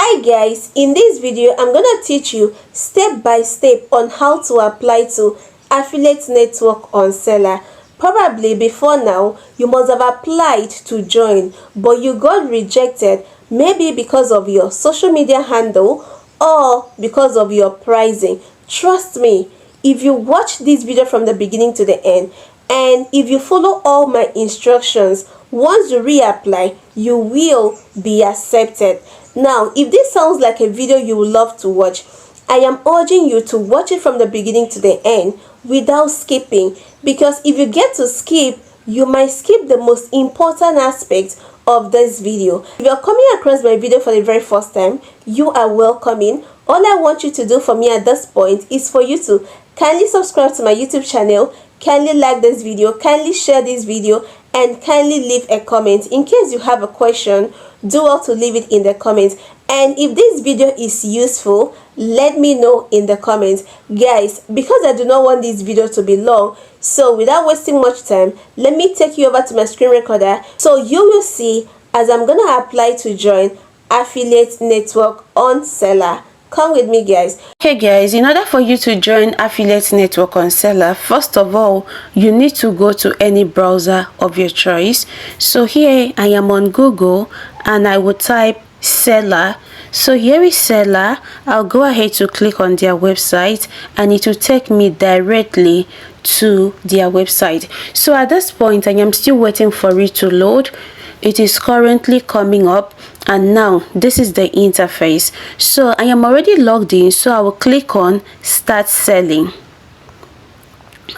Hi guys, in this video I'm gonna teach you step by step on how to apply to affiliate network on Selar. Probably before now you must have applied to join, but you got rejected, maybe because of your social media handle or because of your pricing. Trust me, if you watch this video from the beginning to the end and if you follow all my instructions, once you reapply you will be accepted. Now, if this sounds like a video you would love to watch, I am urging you to watch it from the beginning to the end without skipping, because if you get to skip, you might skip the most important aspect of this video. If you're coming across my video for the very first time, you are welcome in. All I want you to do for me at this point is for you to kindly subscribe to my YouTube channel, kindly like this video, kindly share this video, and kindly leave a comment. In case you have a question, do well to leave it in the comments. And if this video is useful, let me know in the comments. Guys, because I do not want this video to be long, so without wasting much time, let me take you over to my screen recorder so you will see as I'm gonna apply to join affiliate network on Selar. Come with me, guys. Hey guys, in order for you to join affiliate network on Selar, first of all you need to go to any browser of your choice. So here I am on Google and I will type Selar. So here is Selar. I'll go ahead to click on their website and it will take me directly to their website. So at this point I am still waiting for it to load. It is currently coming up, and now this is the interface. So I am already logged in, so I will click on start selling.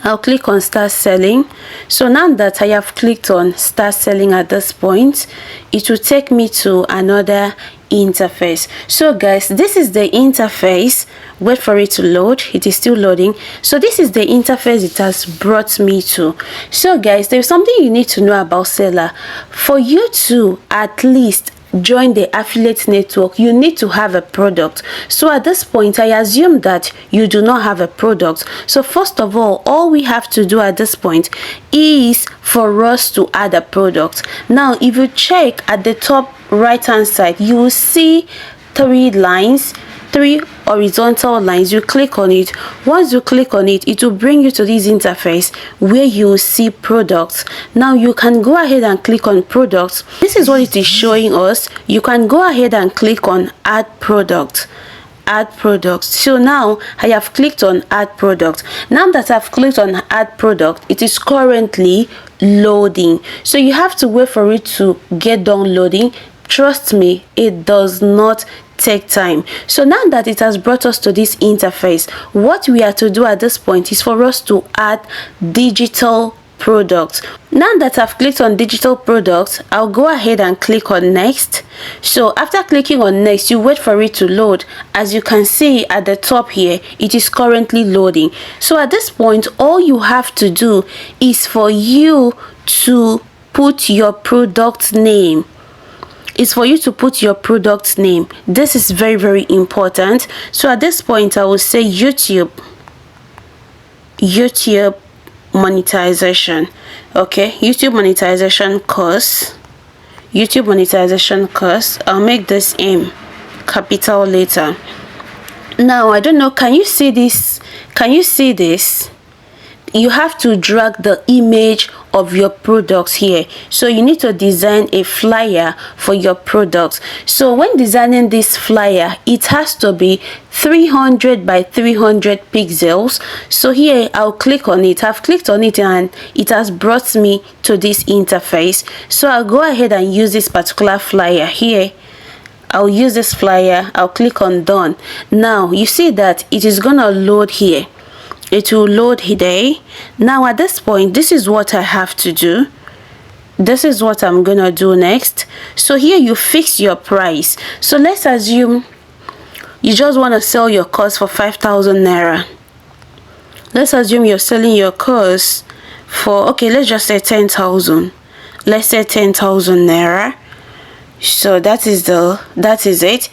I'll click on start selling. So now that I have clicked on start selling at this point, it will take me to another interface. So guys, this is the interface. Wait for it to load. It is still loading. So this is the interface it has brought me to. So guys, there's something you need to know about Selar. For you to at least join the affiliate network, you need to have a product. So at this point I assume that you do not have a product. So first of all we have to do at this point is for us to add a product. Now if you check at the top right hand side, you will see three horizontal lines. You click on it. Once you click on it, it will bring you to this interface where you will see products. Now you can go ahead and click on products. This is what it is showing us. You can go ahead and click on add product. Add product. So now I have clicked on add product. Now that I've clicked on add product, it is currently loading. So you have to wait for it to get done loading. Trust me, it does not take time. So now that it has brought us to this interface, what we are to do at this point is for us to add digital products. Now that I've clicked on digital products, I'll go ahead and click on next. So after clicking on next, you wait for it to load. As you can see at the top here, it is currently loading. So at this point, all you have to do is for you to put your product name. Is for you to put your product name. This is very, very important. So at this point I will say YouTube monetization. Okay, YouTube monetization course. I'll make this M capital letter. Now I don't know, can you see this? You have to drag the image of your products here. So you need to design a flyer for your products. So when designing this flyer, it has to be 300 by 300 pixels. So here I'll click on it. I've clicked on it and it has brought me to this interface. So I'll go ahead and use this particular flyer here. I'll use this flyer. I'll click on done. Now you see that it is gonna load here. It will load here. Now at this point, this is what I have to do. This is what I'm gonna do next. So here you fix your price. So let's assume you just want to sell your course for 5,000 naira. Let's assume you're selling your course for, okay, let's just say 10,000. Let's say 10,000 naira. So that is it.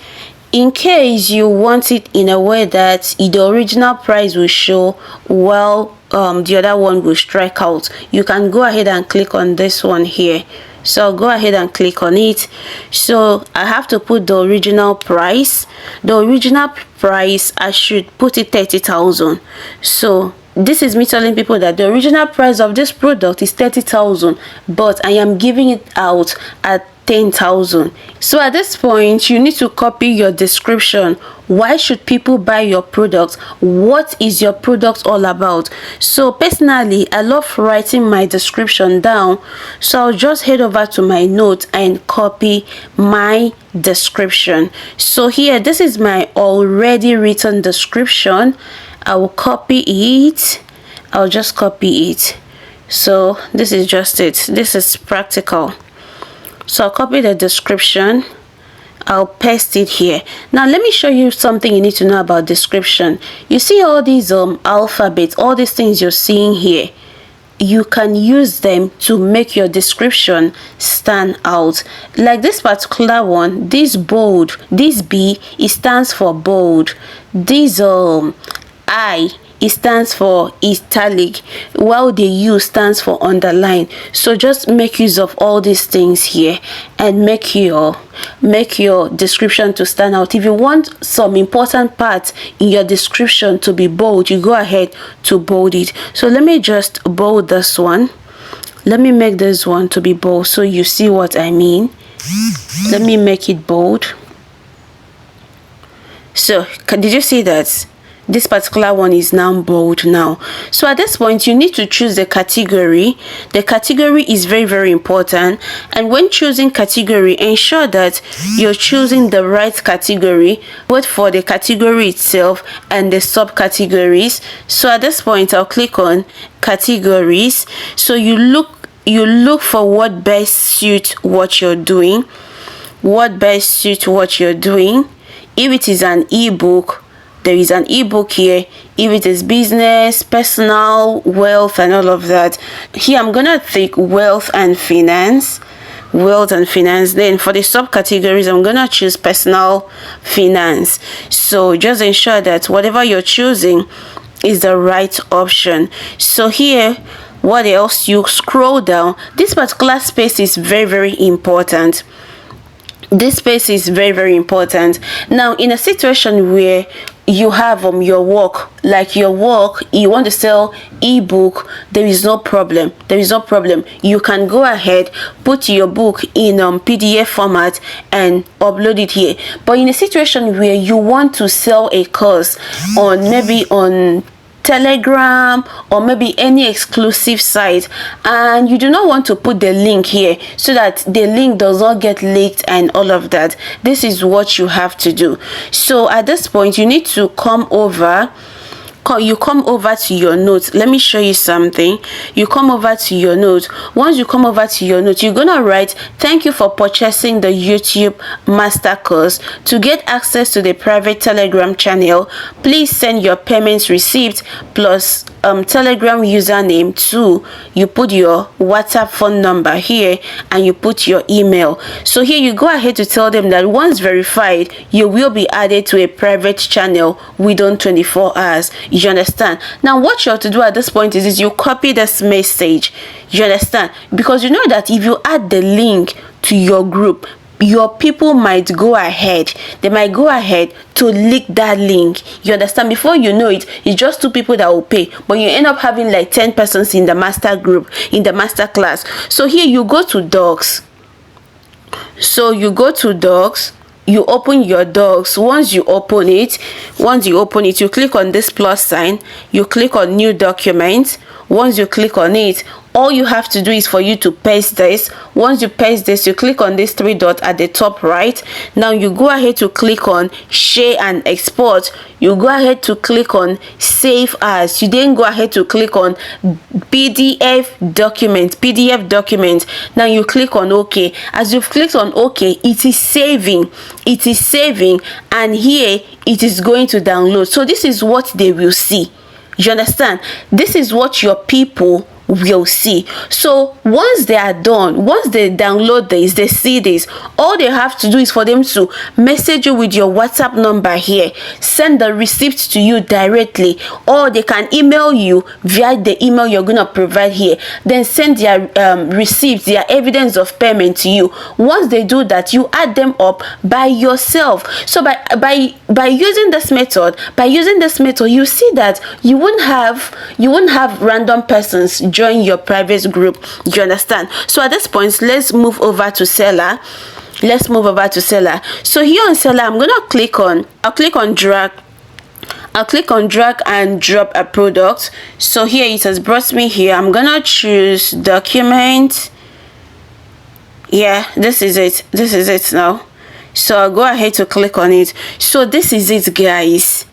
In case you want it in a way that the original price will show while the other one will strike out, you can go ahead and click on this one here. So I'll go ahead and click on it. So I have to put the original price. The original price, I should put it 30,000. So this is me telling people that the original price of this product is 30,000, but I am giving it out at 10,000. So at this point, you need to copy your description. Why should people buy your product? What is your product all about? So personally, I love writing my description down. So I'll just head over to my notes and copy my description. So here, this is my already written description. I will copy it. I'll just copy it. So this is just it. This is practical. So I'll copy the description. I'll paste it here. Now let me show you something you need to know about description. You see all these alphabets, all these things you're seeing here. You can use them to make your description stand out. Like this particular one, this bold, this B, it stands for bold. This I, it stands for italic, while the U stands for underline. So just make use of all these things here and make your description to stand out. If you want some important parts in your description to be bold, you go ahead to bold it. So let me just bold this one. Let me make this one to be bold so you see what I mean. Let me make it bold. So did you see that? This particular one is now bold now. So at this point, you need to choose the category. The category is very, very important. And when choosing category, ensure that you're choosing the right category, both for the category itself and the subcategories. So at this point, I'll click on categories. So you look for what best suits what you're doing. What best suits what you're doing. If it is an ebook, there is an ebook here. If it is business, personal, wealth, and all of that. Here I'm gonna take wealth and finance. Wealth and finance. Then for the subcategories, I'm gonna choose personal finance. So just ensure that whatever you're choosing is the right option. So here, what else? You scroll down. This particular space is very, very important. This space is very, very important. Now in a situation where you have your work, like your work, you want to sell ebook, there is no problem. You can go ahead, put your book in PDF format and upload it here. But in a situation where you want to sell a course on maybe on Telegram or maybe any exclusive site, and you do not want to put the link here so that the link does not get leaked and all of that, this is what you have to do. So at this point, you need to come over to your notes. Let me show you something. You come over to your notes. Once you come over to your notes, you're gonna write, "Thank you for purchasing the YouTube master course. To get access to the private Telegram channel, please send your payments receipt plus Telegram username to," you put your WhatsApp phone number here and you put your email. So here you go ahead to tell them that once verified, you will be added to a private channel within 24 hours. You understand? Now what you have to do at this point is you copy this message. You understand? Because you know that if you add the link to your group, your people might go ahead. They might go ahead to leak that link. You understand? Before you know it, it's just 2 people that will pay, but you end up having like 10 persons in the master group, in the master class. So here you go to docs. So you go to docs. You open your docs. Once you open it, you click on this plus sign. You click on new document. Once you click on it, all you have to do is for you to paste this. Once you paste this, you click on this 3 dots at the top right. Now you go ahead to click on share and export. You go ahead to click on save as. You then go ahead to click on PDF document. Now you click on OK. As you've clicked on OK, it is saving, and here it is going to download. So this is what they will see. You understand? This is what your people will see. So once they are done, once they download this, they see this, all they have to do is for them to message you with your WhatsApp number here, send the receipt to you directly, or they can email you via the email you're gonna provide here, then send their receipts, their evidence of payment to you. Once they do that, you add them up by yourself. So by using this method, you see that you won't have random persons join your private group. Do you understand? So at this point, let's move over to Selar. So here on Selar, I'll click on drag and drop a product. So here it has brought me here. I'm gonna choose document. Yeah, this is it now. So I'll go ahead to click on it. So this is it, guys.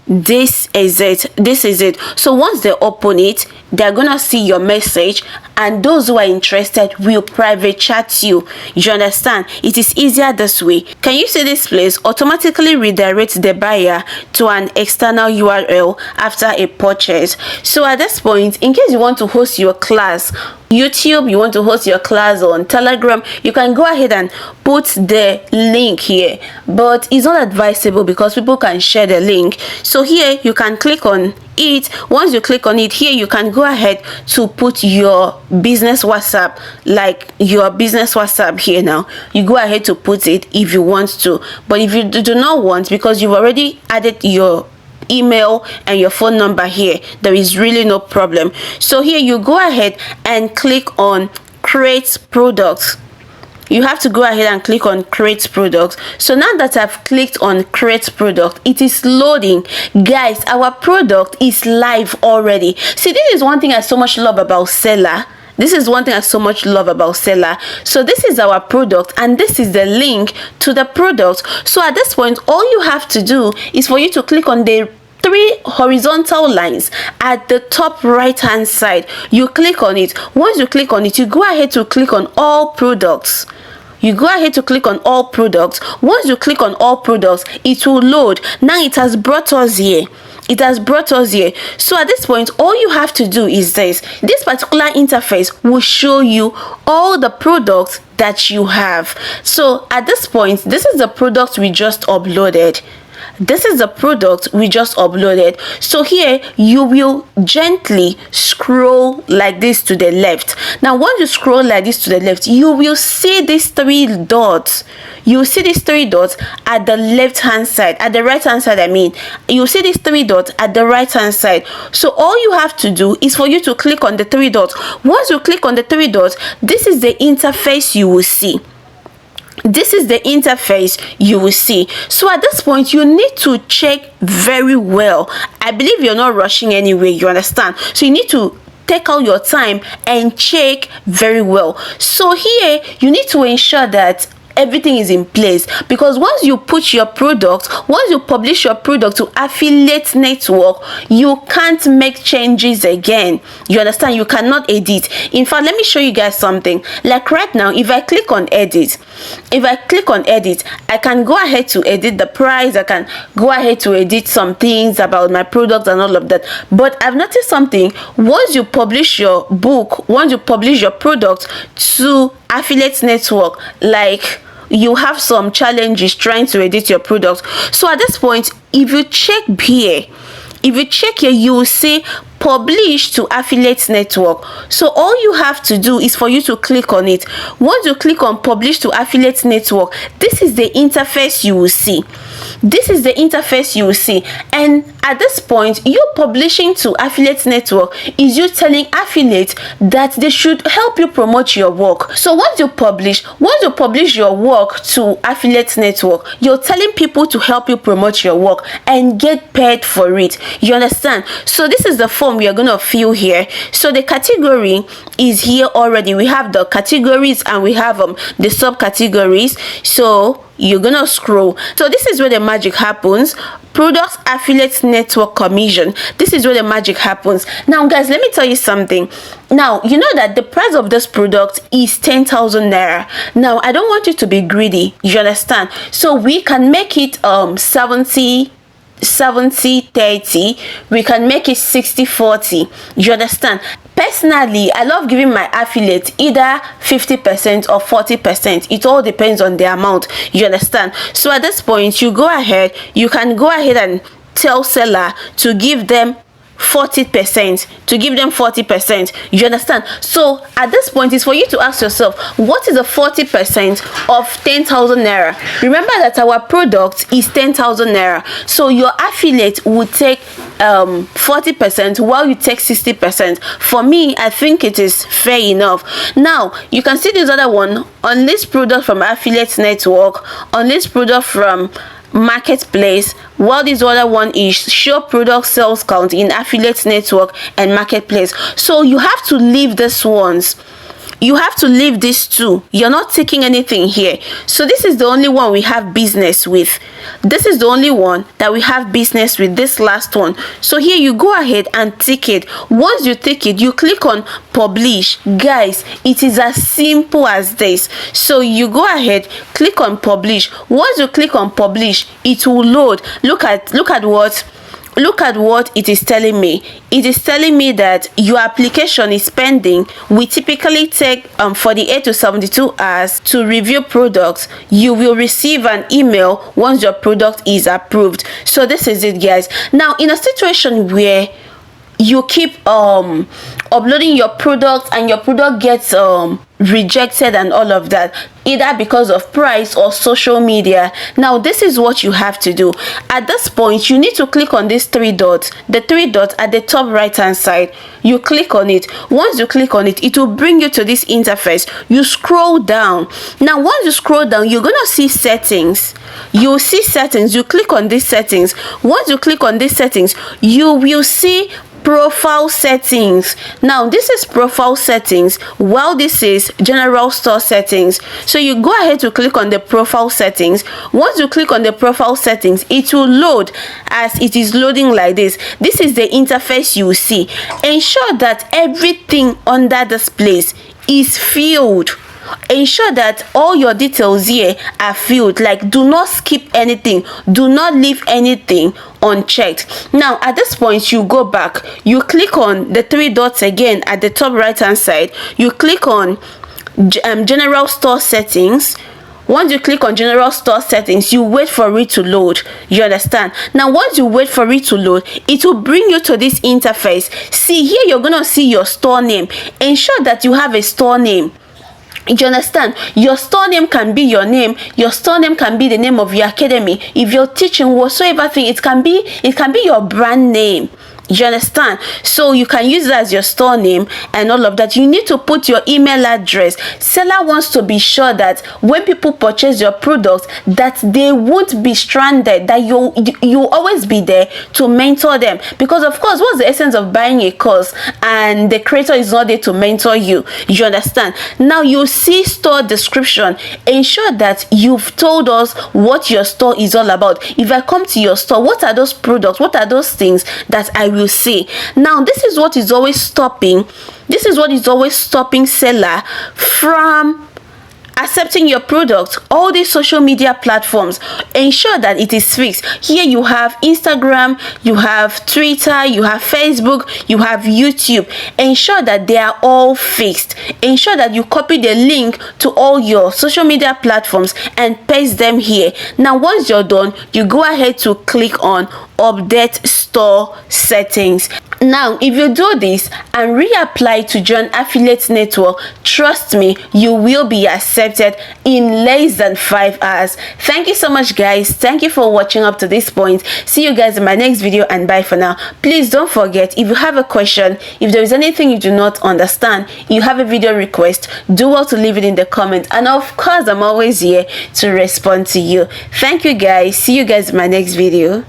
This is it. So once they open it, they're gonna see your message, and those who are interested will private chat you. You understand? It is easier this way. Can you see this place automatically redirect the buyer to an external URL after a purchase? So at this point, in case you want to host your class YouTube, you want to host your class on Telegram, you can go ahead and put the link here, but it's not advisable because people can share the link. So here you can click on it. Once you click on it, here you can go ahead to put your business WhatsApp, like your business WhatsApp here. Now you go ahead to put it if you want to, but if you do not want, because you've already added your email and your phone number here, there is really no problem. So here you go ahead and click on create products. You have to go ahead and click on create products. So now that I've clicked on create product, it is loading. Guys, our product is live already. See, this is one thing I so much love about Selar. So this is our product, and this is the link to the product. So at this point, all you have to do is for you to click on the 3 horizontal lines at the top right hand side. You click on it. Once you click on it, you go ahead to click on all products. Once you click on all products, it will load. Now it has brought us here. So at this point, all you have to do is this particular interface will show you all the products that you have. So at this point, this is the product we just uploaded. So here you will gently scroll like this to the left. Now once you scroll like this to the left, you will see these 3 dots. At the left hand side, at the right hand side, you see these 3 dots at the right hand side. So all you have to do is for you to click on the 3 dots. Once you click on the 3 dots, this is the interface you will see. So at this point, you need to check very well. I believe you're not rushing anyway, you understand? So you need to take out your time and check very well. So here you need to ensure that everything is in place, because once you publish your product to affiliate network, you can't make changes again. You understand? You cannot edit. In fact, let me show you guys something. Like right now, if I click on edit, I can go ahead to edit the price. I can go ahead to edit some things about my product and all of that. But I've noticed something. Once you publish your product to affiliate network, like, you have some challenges trying to edit your product. So at this point, if you check here, you will see publish to affiliate network. So all you have to do is for you to click on it. Once you click on publish to affiliate network, this is the interface you will see. And at this point, you publishing to affiliate network is you telling affiliate that they should help you promote your work. So once you publish your work to affiliate network, you're telling people to help you promote your work and get paid for it. You understand? So this is the form we are going to fill here. So the category is here already. We have the categories and we have the subcategories. So you're gonna scroll. So this is where the magic happens. Products affiliate network commission. This is where the magic happens. Now guys, let me tell you something. Now you know that the price of this product is 10,000 naira. Now I don't want you to be greedy, you understand? So we can make it 70 70-30, we can make it 60-40. You understand? Personally, I love giving my affiliate either 50% or 40%. It all depends on the amount. You understand? So at this point, you can go ahead and tell seller to give them 40%, to give them 40%. You understand? So at this point, it's for you to ask yourself, what is the 40% of 10,000 naira? Remember that our product is 10,000 naira, so your affiliate will take 40% while you take 60%. For me, I think it is fair enough. Now you can see this other one on this product from affiliate network, on this product from marketplace, while this other one is show product sales count in affiliate network and marketplace. So you have to leave these ones, you have to leave these two. You're not taking anything here. So this is the only one we have business with. This is the only one that we have business with, this last one. So here you go ahead and tick it. Once you tick it, you click on publish. Guys, it is as simple as this. So you go ahead, click on publish. Once you click on publish, it will load. Look at what it is telling me. It is telling me that your application is pending. We typically take 48 to 72 hours to review products. You will receive an email once your product is approved. So this is it, guys. Now in a situation where you keep uploading your product and your product gets rejected and all of that, either because of price or social media, now this is what you have to do. At this point, you need to click on these three dots, the three dots at the top right hand side. You click on it. Once you click on it, it will bring you to this interface. You scroll down. Now once you scroll down, you're gonna see settings. You see settings. You click on these settings. Once you click on these settings, you will see profile settings. Now this is profile settings, while this is general store settings. So you go ahead to click on the profile settings. Once you click on the profile settings, it will load. As it is loading like this, this is the interface you will see. Ensure that everything under this place is filled. Ensure that all your details here are filled. Like, do not skip anything, do not leave anything unchecked. Now at this point, you go back, you click on the three dots again at the top right hand side. You click on general store settings. Once you click on general store settings, you wait for it to load. You understand? Now once you wait for it to load, it will bring you to this interface. See here, you're gonna see your store name. Ensure that you have a store name. You understand? Your store name can be your name. Your store name can be the name of your academy. If you're teaching whatsoever thing, it can be your brand name. You understand? So you can use it as your store name and all of that. You need to put your email address. Seller wants to be sure that when people purchase your products, that they won't be stranded, that you always be there to mentor them. Because of course, what's the essence of buying a course and the creator is not there to mentor you? You understand? Now you see store description. Ensure that you've told us what your store is all about. If I come to your store, what are those products? What are those things that I will see? Now this is what is always stopping seller from accepting your product. All these social media platforms, ensure that it is fixed. Here you have Instagram, you have Twitter, you have Facebook, you have YouTube. Ensure that they are all fixed. Ensure that you copy the link to all your social media platforms and paste them here. Now once you're done, you go ahead to click on update store settings. Now if you do this and reapply to join affiliate network, trust me, you will be accepted in less than 5 hours. Thank you so much, guys. Thank you for watching up to this point. See you guys in my next video, and bye for now. Please don't forget, if you have a question, if there is anything you do not understand, you have a video request, do well to leave it in the comments, and of course I'm always here to respond to you. Thank you guys. See you guys in my next video.